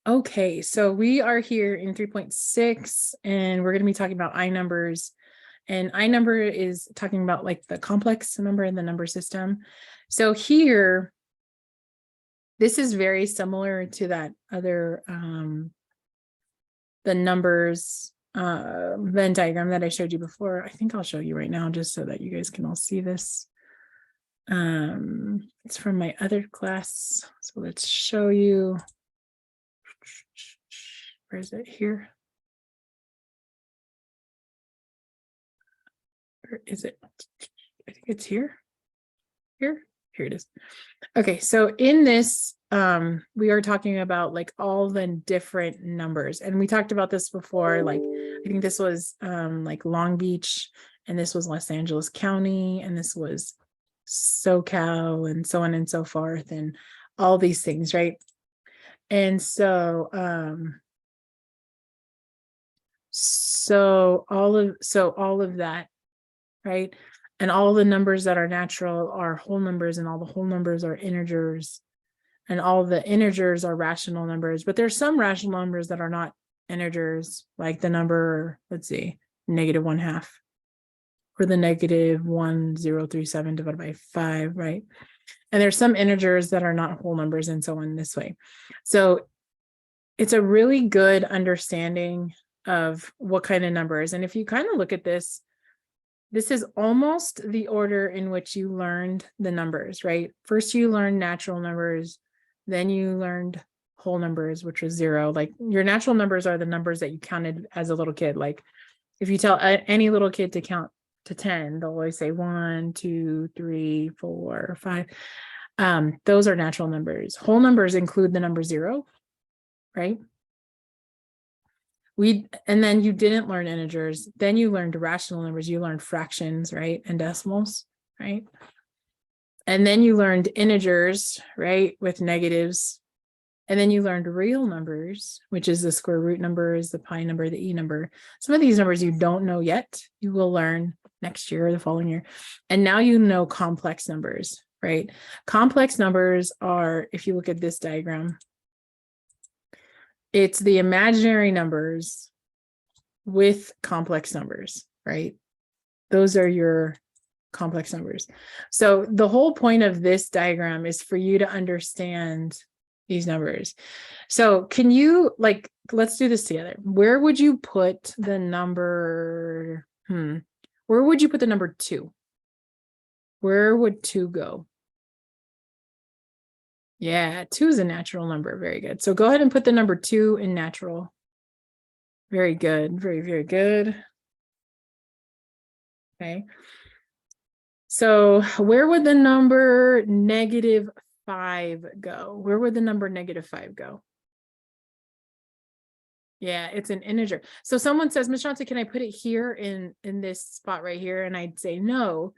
Okay, so we are here in 3.6 and we're going to be talking about I numbers. And I number is talking about like the complex number in the number system. So here, this is very similar to that other, the numbers Venn diagram that I showed you before. I think I'll show you right now just so that you guys can all see this. It's from my other class. So let's show you. Where is it here? Where is it? I think it's here. Here it is. Okay, so in this, we are talking about like all the different numbers, and we talked about this before. Like, I think this was like Long Beach, and this was Los Angeles County, and this was SoCal, and so on and so forth, and all these things, right? And so, all of that, right? And all the numbers that are natural are whole numbers, and all the whole numbers are integers, and all the integers are rational numbers. But there's some rational numbers that are not integers, like the number, let's see, -1/2, or the -1037 divided by 5, right? And there's some integers that are not whole numbers, and so on this way. So it's a really good understanding of what kind of numbers. And if you kind of look at this, this is almost the order in which you learned the numbers, right? First, you learned natural numbers, then you learned whole numbers, which was 0. Like, your natural numbers are the numbers that you counted as a little kid. Like, if you tell any little kid to count to 10, they'll always say 1, 2, 3, 4, 5. Those are natural numbers. Whole numbers include the number 0, right? And then you didn't learn integers. Then you learned rational numbers. You learned fractions, right? And decimals, right? And then you learned integers, right? With negatives. And then you learned real numbers, which is the square root numbers, the pi number, the e number. Some of these numbers you don't know yet. You will learn next year or the following year. And now you know complex numbers, right? Complex numbers are, if you look at this diagram, it's the imaginary numbers with complex numbers, right? Those are your complex numbers. So the whole point of this diagram is for you to understand these numbers. So can you, like, let's do this together. Where would you put the number, where would you put the number 2? Where would 2 go? Yeah, 2 is a natural number. Very good. So go ahead and put the number 2 in natural. Very good. Very, very good. Okay. So where would the number -5 go? Where would the number -5 go? Yeah, it's an integer. So someone says, Ms. Johnson, can I put it here in this spot right here? And I'd say no,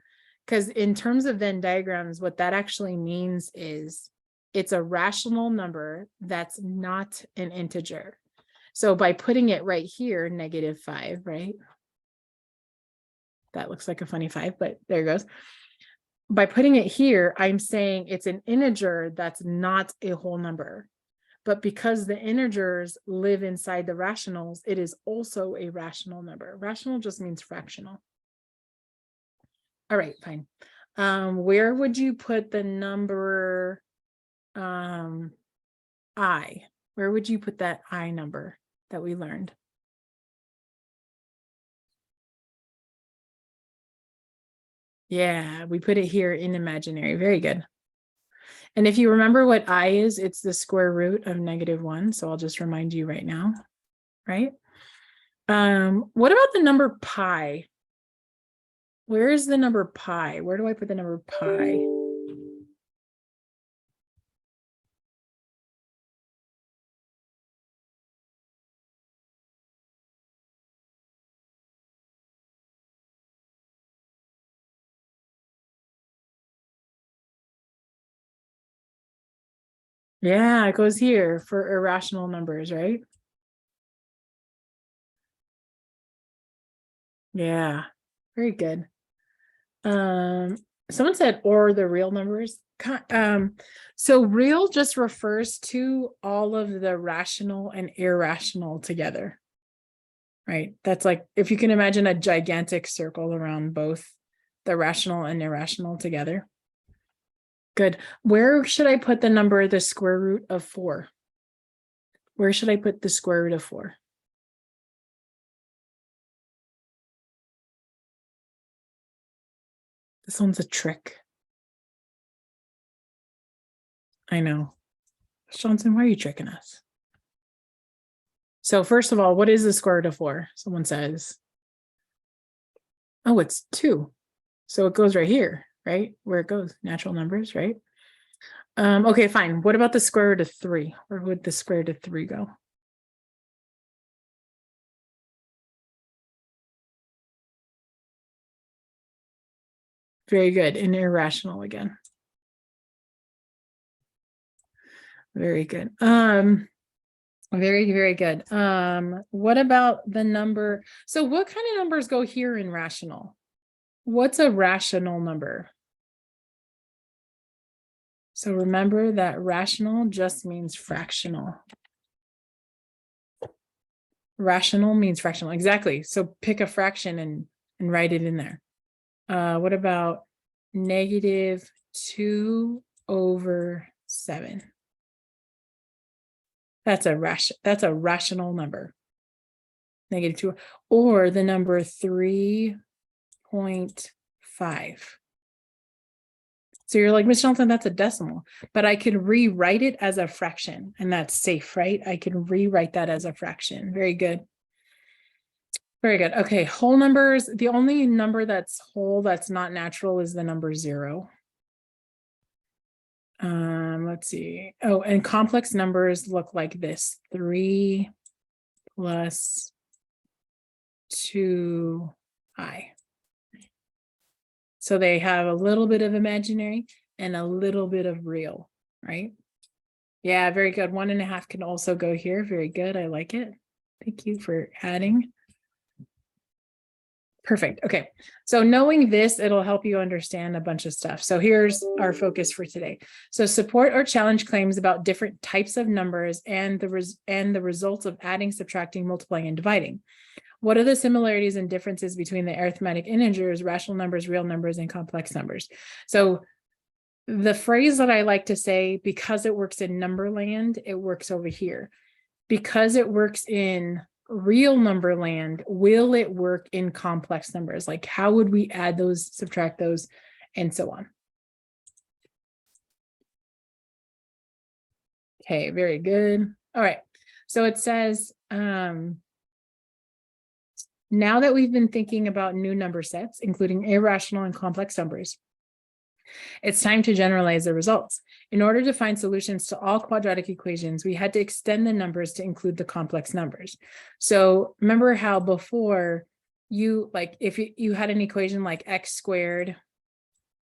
because in terms of Venn diagrams, what that actually means is it's a rational number that's not an integer. So by putting it right here, -5, right? That looks like a funny 5, but there it goes. By putting it here, I'm saying it's an integer that's not a whole number. But because the integers live inside the rationals, it is also a rational number. Rational just means fractional. All right, fine. Where would you put the number I? Where would you put that I number that we learned? Yeah, we put it here in imaginary. Very good. And if you remember what I is, it's the square root of -1. So I'll just remind you right now, right? What about the number pi? Where is the number pi? Where do I put the number pi? Yeah, it goes here for irrational numbers, right? Yeah, very good. Someone said, or the real numbers. So real just refers to all of the rational and irrational together, right? That's like, if you can imagine a gigantic circle around both the rational and irrational together. Good. Where should I put the number, the square root of 4? Where should I put the square root of 4? This one's a trick. I know. Johnson, why are you tricking us? So first of all, what is the square root of 4? Someone says, oh, it's 2. So it goes right here, right? Where it goes, natural numbers, right? Okay, fine. What about the square root of 3? Where would the square root of 3 go? Very good. And irrational again. Very good. Very, very good. What about the number? So what kind of numbers go here in rational? What's a rational number? So remember that rational just means fractional. Rational means fractional. Exactly. So pick a fraction and write it in there. What about -2/7? That's a rational number. -2, or the number 3.5. So you're like, Ms. Johnson, that's a decimal, but I could rewrite it as a fraction, and that's safe, right? I can rewrite that as a fraction. Very good. Very good. Okay, whole numbers. The only number that's whole that's not natural is the number 0. Let's see. Oh, and complex numbers look like this: 3 plus 2i. So they have a little bit of imaginary and a little bit of real, right? Yeah, very good. 1.5 can also go here. Very good. I like it. Thank you for adding. Perfect. Okay. So knowing this, it'll help you understand a bunch of stuff. So here's our focus for today. So support or challenge claims about different types of numbers and the results of adding, subtracting, multiplying, and dividing. What are the similarities and differences between the arithmetic integers, rational numbers, real numbers, and complex numbers? So the phrase that I like to say, because it works in number land, it works over here. Because it works in real number land, will it work in complex numbers? Like, how would we add those, subtract those, and so on? Okay, very good. All right. So it says, now that we've been thinking about new number sets, including irrational and complex numbers, it's time to generalize the results. In order to find solutions to all quadratic equations, we had to extend the numbers to include the complex numbers. So remember how before you, like, if you had an equation like x squared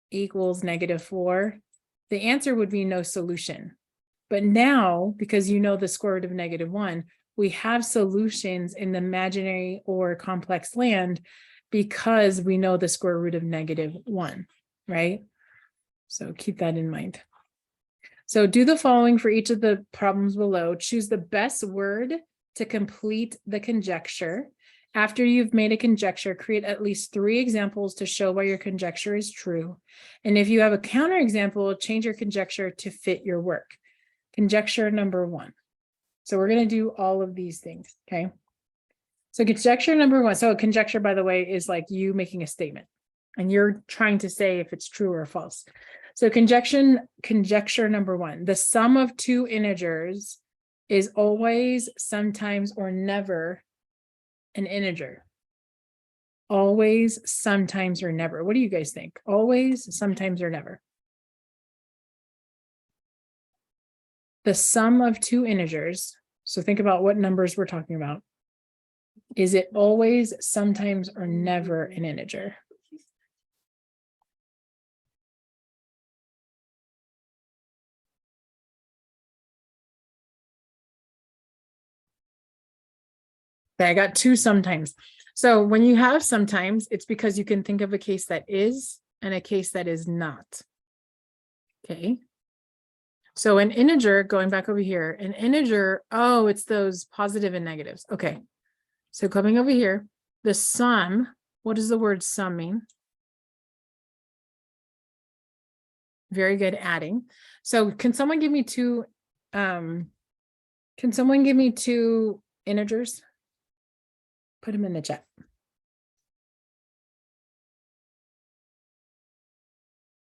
equals -4, the answer would be no solution. But now, because you know the square root of -1, we have solutions in the imaginary or complex land because we know the square root of -1, right? So keep that in mind. So do the following for each of the problems below. Choose the best word to complete the conjecture. After you've made a conjecture, create at least 3 examples to show why your conjecture is true. And if you have a counterexample, change your conjecture to fit your work. Conjecture number 1. So we're going to do all of these things, okay? So conjecture number 1. So a conjecture, by the way, is like you making a statement, and you're trying to say if it's true or false. So conjecture number 1, the sum of 2 integers is always, sometimes, or never an integer. Always, sometimes, or never. What do you guys think? Always, sometimes, or never? The sum of 2 integers, so think about what numbers we're talking about. Is it always, sometimes, or never an integer? Okay, I got 2 sometimes. So when you have sometimes, it's because you can think of a case that is and a case that is not. Okay. So an integer, going back over here, an integer, oh, it's those positive and negatives. Okay. So coming over here, the sum, what does the word sum mean? Very good, adding. So can someone give me two integers? Put them in the chat.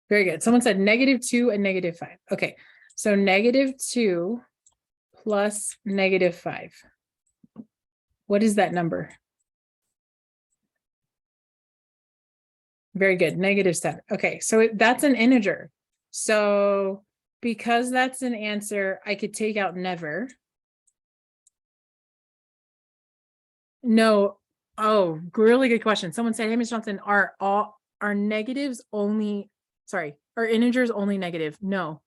Very good. Someone said -2 and -5. Okay. So -2 plus -5. What is that number? Very good. -7. Okay. So that's an integer. So because that's an answer, I could take out never. No. Oh, really good question. Someone said, hey, Ms. Johnson, are negatives only, sorry, are integers only negative? No.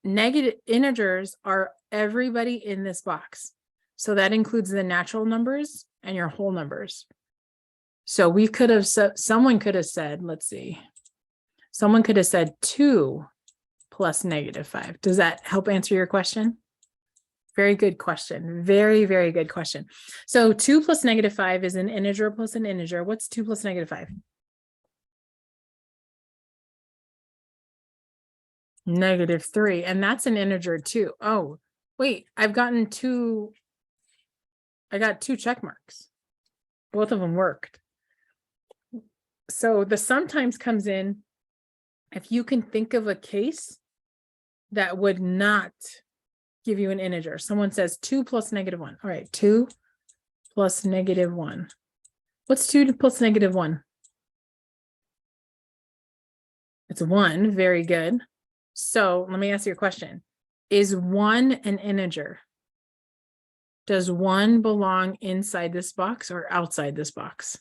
Negative integers are everybody in this box. So that includes the natural numbers and your whole numbers. So we could have said, someone could have said, let's see, someone could have said 2 plus -5. Does that help answer your question? Very good question. Very, very good question. So 2 plus -5 is an integer plus an integer. What's 2 plus -5? -3. And that's an integer too. Oh, wait, I got 2 check marks. Both of them worked. So the sometimes comes in if you can think of a case that would not give you an integer. Someone says 2 plus -1. All right, 2 plus -1. What's 2 plus -1? It's 1. Very good. So let me ask you a question. Is 1 an integer? Does 1 belong inside this box or outside this box?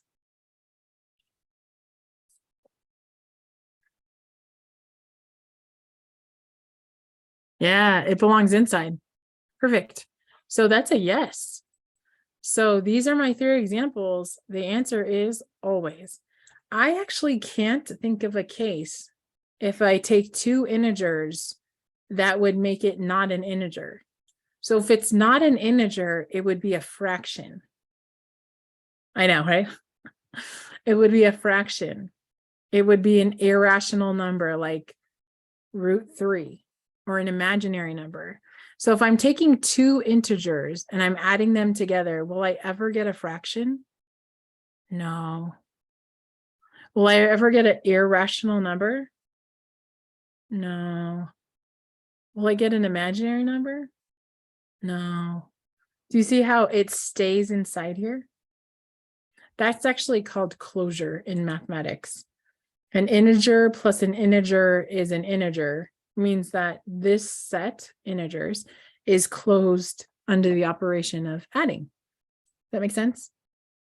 Yeah, it belongs inside. Perfect. So that's a yes. So these are my 3 examples. The answer is always. I actually can't think of a case if I take 2 integers that would make it not an integer. So if it's not an integer, it would be a fraction. I know, right? It would be a fraction. It would be an irrational number like √3 or an imaginary number. So if I'm taking 2 integers and I'm adding them together, will I ever get a fraction? No. Will I ever get an irrational number? No. Will I get an imaginary number? No. Do you see how it stays inside here? That's actually called closure in mathematics. An integer plus an integer is an integer, means that this set, integers, is closed under the operation of adding. That makes sense?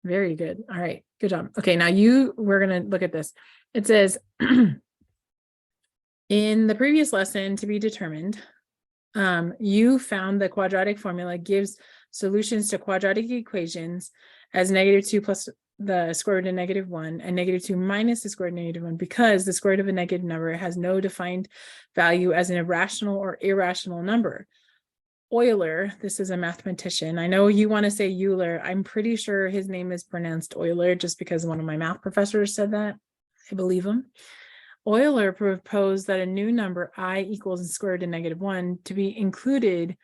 Very good. All right, good job. Okay, now we're going to look at this. It says, in the previous lesson, to be determined, you found the quadratic formula gives solutions to quadratic equations as -2 plus the square root of -1 and -2 minus the square root of -1 because the square root of a negative number has no defined value as an irrational or irrational number. Euler, this is a mathematician. I know you want to say Euler. I'm pretty sure his name is pronounced Euler just because one of my math professors said that. I believe him. Euler proposed that a new number I equals the square root of -1 to be included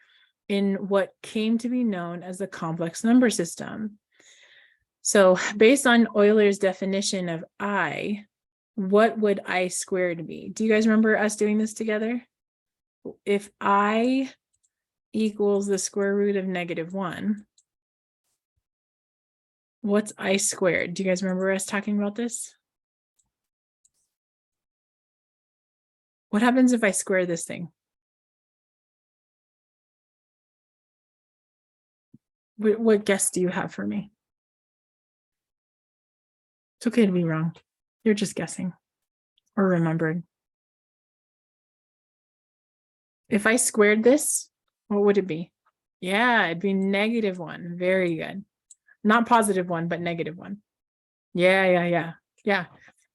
in what came to be known as the complex number system. So based on Euler's definition of I, what would I squared be? Do you guys remember us doing this together? If I equals the square root of -1, what's I squared? Do you guys remember us talking about this? What happens if I square this thing? What guess do you have for me? It's okay to be wrong. You're just guessing or remembering. If I squared this, what would it be? Yeah, it'd be -1. Very good. Not +1, but -1. Yeah.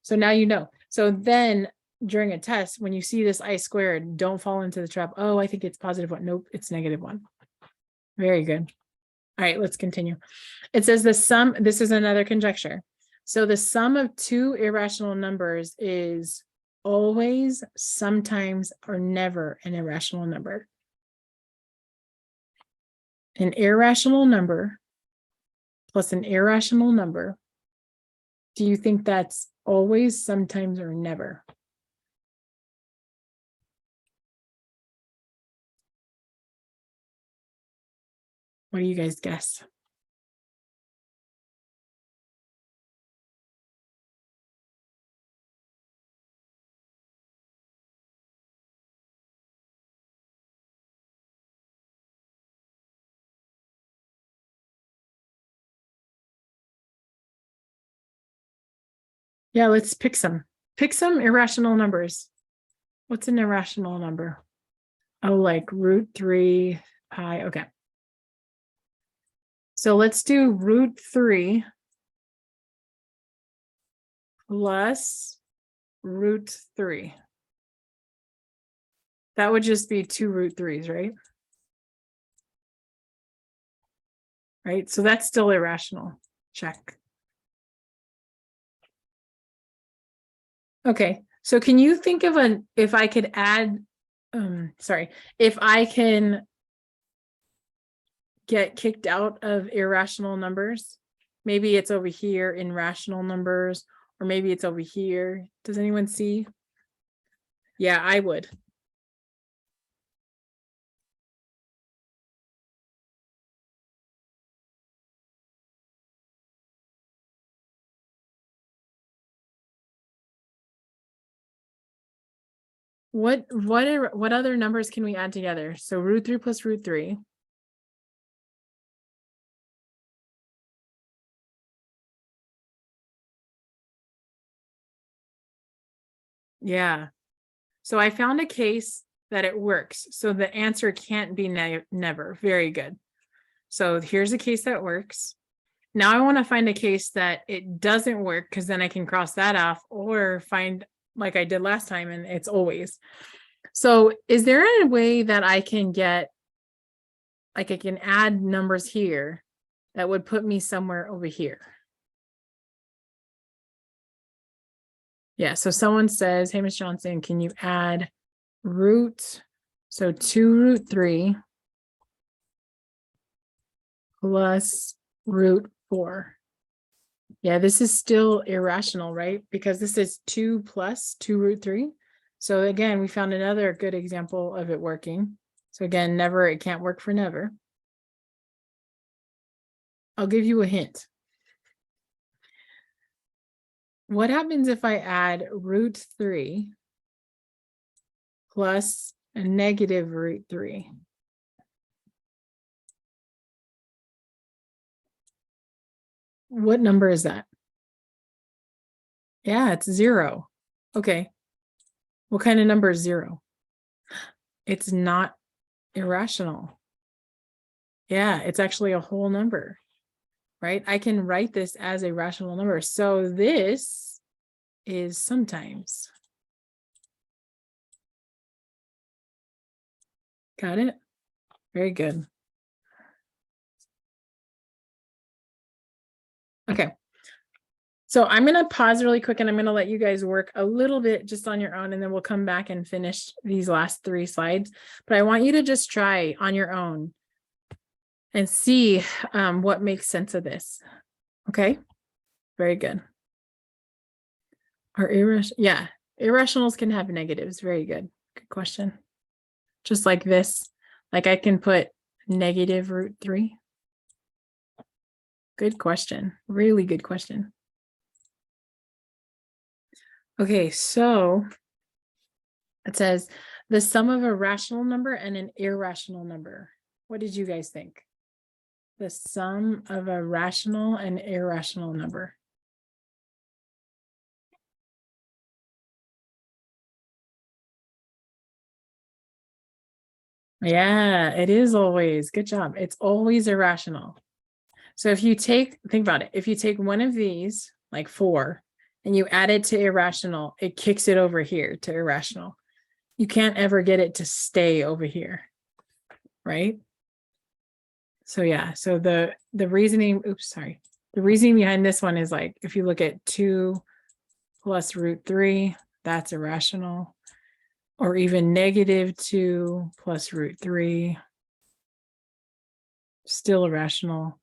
So now you know. So then during a test, when you see this I squared, don't fall into the trap. Oh, I think it's +1. Nope, it's -1. Very good. All right, let's continue. It says the sum, this is another conjecture. So the sum of two irrational numbers is always, sometimes, or never an irrational number. An irrational number plus an irrational number. Do you think that's always, sometimes, or never? What do you guys guess? Yeah, let's pick some. Pick some irrational numbers. What's an irrational number? Oh, like √3 pi. Okay. So let's do √3 plus √3. That would just be 2 √3s, right? Right, so that's still irrational. Check. Okay, so can you think of if I could add, if I can get kicked out of irrational numbers, maybe it's over here in rational numbers, or maybe it's over here. Does anyone see? Yeah, I would. What other numbers can we add together? So √3 plus √3. Yeah. So I found a case that it works. So the answer can't be never. Very good. So here's a case that works. Now I want to find a case that it doesn't work, because then I can cross that off, or find like I did last time and it's always. So is there a way that I can get, like I can add numbers here that would put me somewhere over here? Yeah, so someone says, hey, Ms. Johnson, can you add so 2 √3 plus √4. Yeah, this is still irrational, right? Because this is 2 plus 2 √3. So again, we found another good example of it working. So again, never, it can't work for never. I'll give you a hint. What happens if I add √3 plus a negative √3? What number is that? Yeah, it's 0. Okay. What kind of number is 0? It's not irrational. Yeah, it's actually a whole number, right? I can write this as a rational number. So this is sometimes. Got it? Very good. Okay. So I'm going to pause really quick, and I'm going to let you guys work a little bit just on your own, and then we'll come back and finish these last 3 slides. But I want you to just try on your own and see what makes sense of this. Okay? Very good. Irrationals can have negatives. Very good. Good question. Just like this. Like I can put negative √3. Good question. Really good question. Okay, so it says the sum of a rational number and an irrational number. What did you guys think? The sum of a rational and irrational number. Yeah, it is always. Good job. It's always irrational. So if you think about it, if you take one of these, like 4, and you add it to irrational, it kicks it over here to irrational. You can't ever get it to stay over here, right? So yeah, so the reasoning, the reasoning behind this one is like, if you look at 2 plus root 3, that's irrational. Or even negative 2 plus root 3, still irrational.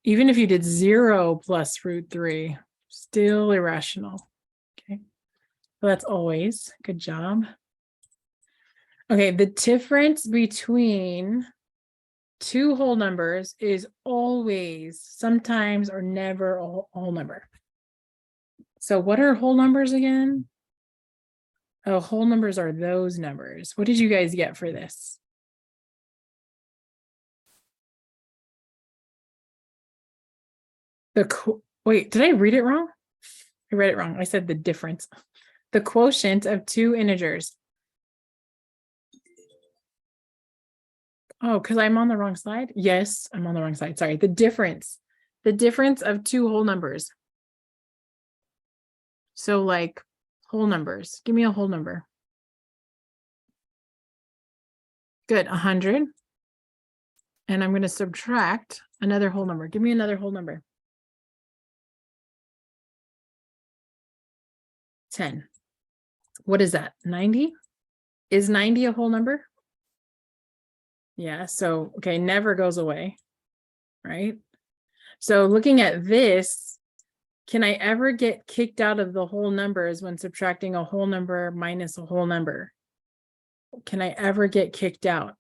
Even if you did 0 plus root 3, still irrational. Okay, so that's always, good job. Okay, the difference between two whole numbers is always, sometimes, or never a whole number. So what are whole numbers again? Oh, whole numbers are those numbers. What did you guys get for this? Wait, did I read it wrong? I read it wrong. I said the difference. The quotient of two integers. Oh, because I'm on the wrong side? Yes, I'm on the wrong side. Sorry. The difference of two whole numbers. So like whole numbers. Give me a whole number. Good, 100. And I'm going to subtract another whole number. Give me another whole number. 10. What is that? 90? Is 90 a whole number? Yeah, so, okay, never goes away, right? So looking at this, can I ever get kicked out of the whole numbers when subtracting a whole number minus a whole number? Can I ever get kicked out?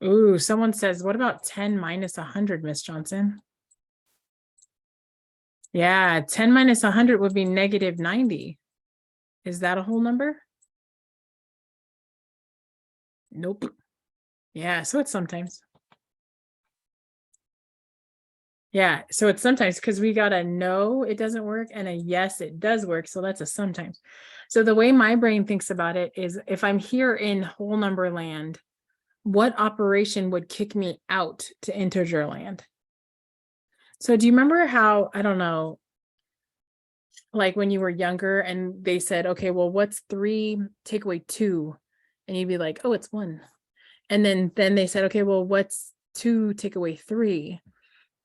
Ooh, someone says, what about 10 minus 100, Miss Johnson? Yeah, 10 minus 100 would be negative 90. Is that a whole number? Nope. Yeah, so it's sometimes. Yeah, so it's sometimes, because we got a no, it doesn't work, and a yes, it does work. So that's a sometimes. So the way my brain thinks about it is, if I'm here in whole number land, what operation would kick me out to integer land? So do you remember how, I don't know, like when you were younger and they said, okay, well, what's 3 take away 2? And you'd be like, oh, it's 1. And then they said, okay, well, what's 2 take away 3?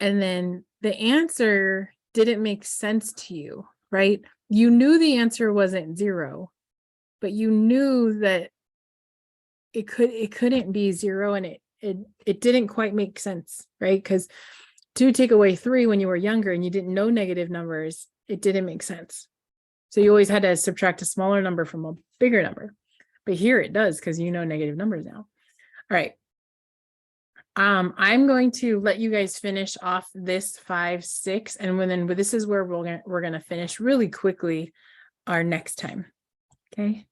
And then the answer didn't make sense to you, right? You knew the answer wasn't 0, but you knew that it couldn't be 0, and it didn't quite make sense, right? Because 2 take away 3 when you were younger and you didn't know negative numbers, it didn't make sense. So you always had to subtract a smaller number from a bigger number. But here it does, because you know negative numbers now. All right. I'm going to let you guys finish off this 5, 6, and then this is where we're gonna finish really quickly our next time. Okay.